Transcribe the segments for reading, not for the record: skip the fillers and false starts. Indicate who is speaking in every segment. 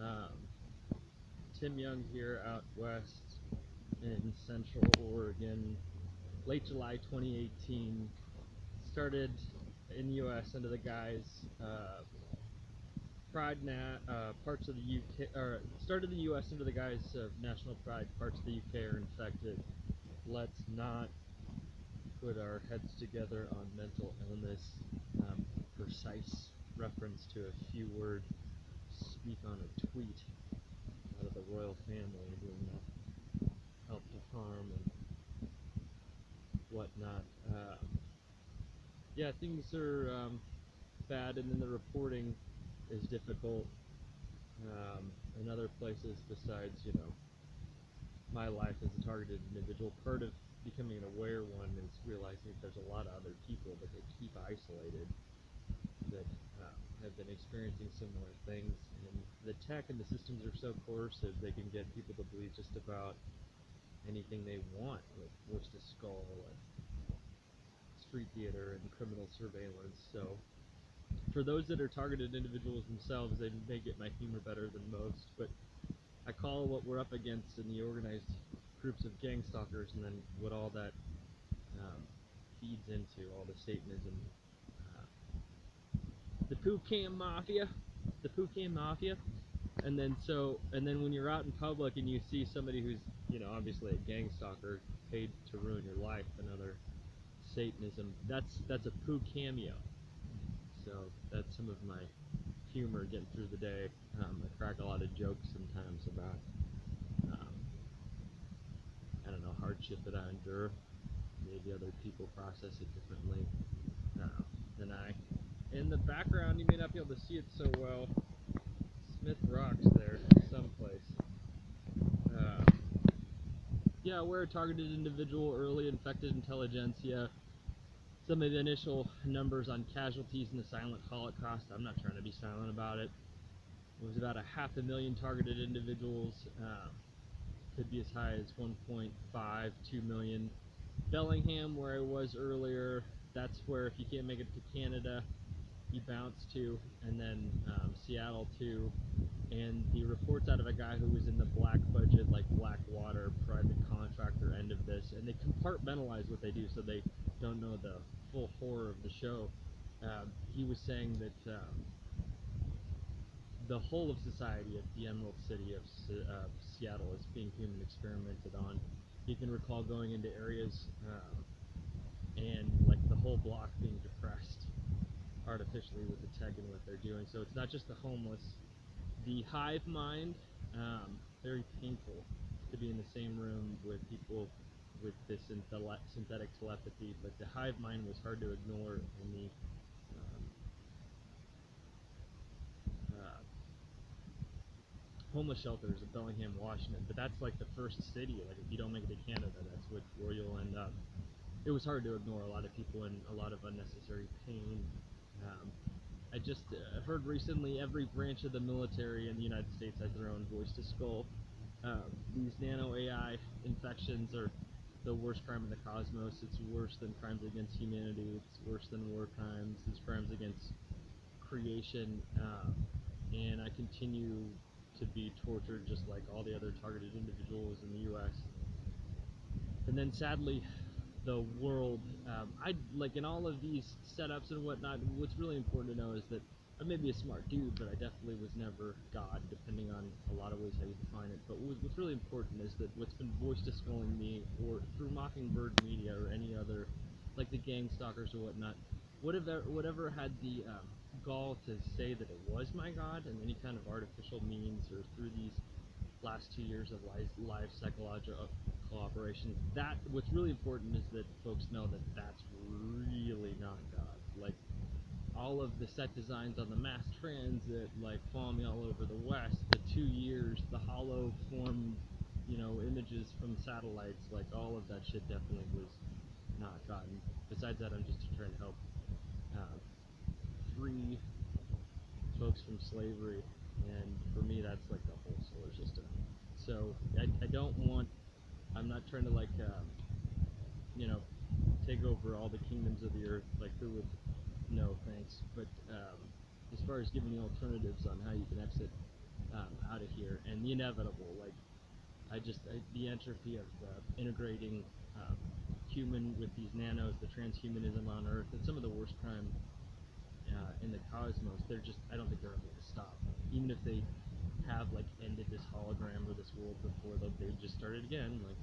Speaker 1: Um, Tim Young here out west in Central Oregon, late July 2018. Started in the U.S. under the guise parts of the UK, or started the U.S. under the guise of national pride. Parts of the UK are infected. Let's not put our heads together on mental illness. Precise reference to a few word speak on a tweet out of the royal family doing that help to harm and whatnot. Yeah, things are bad, and then the reporting is difficult. In other places besides, my life as a targeted individual, part of becoming an aware one is realizing that there's a lot of other people that they keep isolated that have been experiencing similar things, and the tech and the systems are so coercive they can get people to believe just about anything they want, with voice to skull and street theater and criminal surveillance. So for those that are targeted individuals themselves, they may get my humor better than most, but I call what we're up against in the organized groups of gang stalkers, and then what all that feeds into, all the Satanism, the poo-can mafia, and then when you're out in public and you see somebody who's, obviously a gang stalker paid to ruin your life, another Satanism, that's a poo cameo. So that's some of my humor getting through the day. I crack a lot of jokes sometimes about, I don't know, hardship that I endure. Maybe other people process it differently than I. In the background, you may not be able to see it so well. Smith Rock's there someplace. Yeah, we're a targeted individual, early infected intelligentsia. Some of the initial numbers on casualties in the silent Holocaust, I'm not trying to be silent about it. It was about 500,000 targeted individuals. Could be as high as 1.5, 2 million. Bellingham, where I was earlier, that's where if you can't make it to Canada, you bounce to, and then Seattle too. And the reports out of a guy who was in the black budget, like Blackwater, private contractor end of this, and they compartmentalize what they do so they don't know the full horror of the show. He was saying that the whole of society of the Emerald City of Seattle is being human experimented on. You can recall going into areas and like the whole block being depressed artificially with the tech and what they're doing. So it's not just the homeless. The hive mind, very painful to be in the same room with people with this synthetic telepathy, but the hive mind was hard to ignore in the homeless shelters of Bellingham, Washington. But that's like the first city. Like if you don't make it to Canada, that's where you'll end up. It was hard to ignore, a lot of people in a lot of unnecessary pain. I just heard recently every branch of the military in the United States has their own voice to skull. These nano AI infections are the worst crime in the cosmos. It's worse than crimes against humanity. It's worse than war crimes. It's crimes against creation. And I continue to be tortured just like all the other targeted individuals in the U.S. And then sadly, the world, I like in all of these setups and whatnot, what's really important to know is that I may be a smart dude, but I definitely was never God, depending on a lot of ways how you define it. But what's really important is that what's been voice to skulling me, or through Mockingbird Media or any other, like the gang stalkers or whatnot, whatever had the gall to say that it was my God, and any kind of artificial means or through these last 2 years of live psychological cooperation, that what's really important is that folks know that that's really not God. Like all of the set designs on the mass transit, like follow me all over the West, the 2 years, the hollow form, images from satellites, like all of that shit definitely was not God. And besides that, I'm just trying to help free folks from slavery, and for me that's like the whole solar system. So I don't want, I'm not trying to like take over all the kingdoms of the earth, like who would, no thanks, but as far as giving you alternatives on how you can exit out of here, and the inevitable, like the entropy of integrating human with these nanos, the transhumanism on Earth, and some of the worst crime in the cosmos. I don't think they're able to stop. Even if they have like ended this hologram or this world before, they just started again. Like,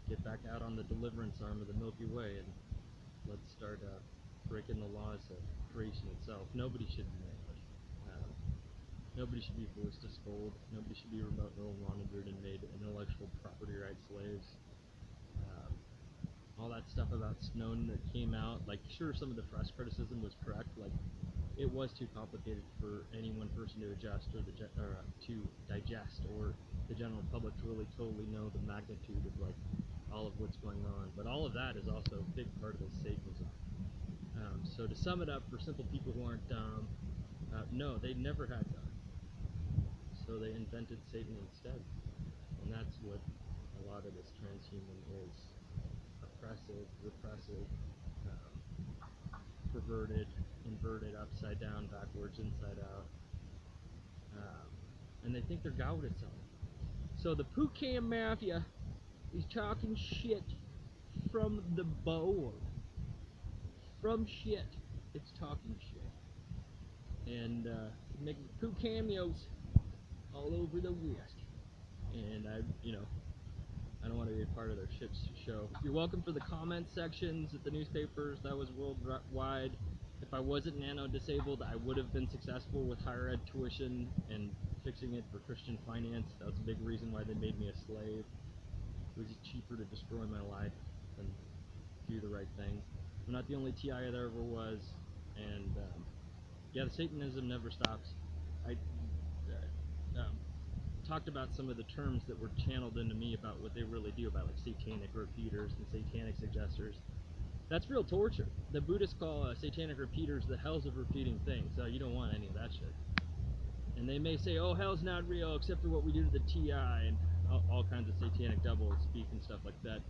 Speaker 1: get back out on the deliverance arm of the Milky Way and let's start breaking the laws of creation itself. Nobody should be made. Nobody should be forced to scold. Nobody should be remote neural monitored and made intellectual property rights slaves. All that stuff about Snowden that came out, like, sure, some of the press criticism was correct. Like, it was too complicated for any one person to adjust or to digest, or the general public to really totally know the magnitude of like all of what's going on. But all of that is also a big part of this Satanism. So to sum it up for simple people who aren't dumb, no, they never had God. So they invented Satan instead. And that's what a lot of this transhuman is. Oppressive, repressive, perverted, inverted, upside down, backwards, inside out. And they think they're God itself. So the v2k mafia is talking shit from the board. From shit, it's talking shit. And making poo cameos all over the West. And I don't want to be a part of their shit show. You're welcome for the comment sections at the newspapers. That was worldwide. If I wasn't nano disabled, I would have been successful with higher ed tuition and fixing it for Christian finance. That was a big reason why they made me a slave. It was cheaper to destroy my life than do the right thing. I'm not the only TI there ever was, and yeah, the Satanism never stops. I talked about some of the terms that were channeled into me about what they really do, about like satanic repeaters and satanic suggesters. That's real torture. The Buddhists call satanic repeaters the hells of repeating things, so you don't want any of that shit. And they may say, oh, hell's not real except for what we do to the TI, and all kinds of satanic double speak and stuff like that.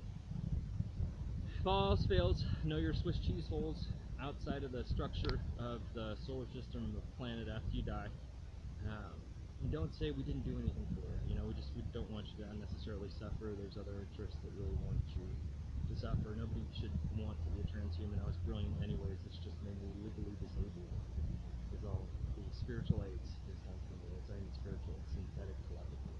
Speaker 1: If all else fails, know your Swiss cheese holes outside of the structure of the solar system of the planet after you die. And don't say we didn't do anything for it. You know, we don't want you to unnecessarily suffer. There's other interests that really want you to suffer. Nobody should want to be a transhuman. I was brilliant anyways. It's just made me legally disabled. Is all the spiritual aids is done for me. It's not even spiritual, it's synthetic telepathy.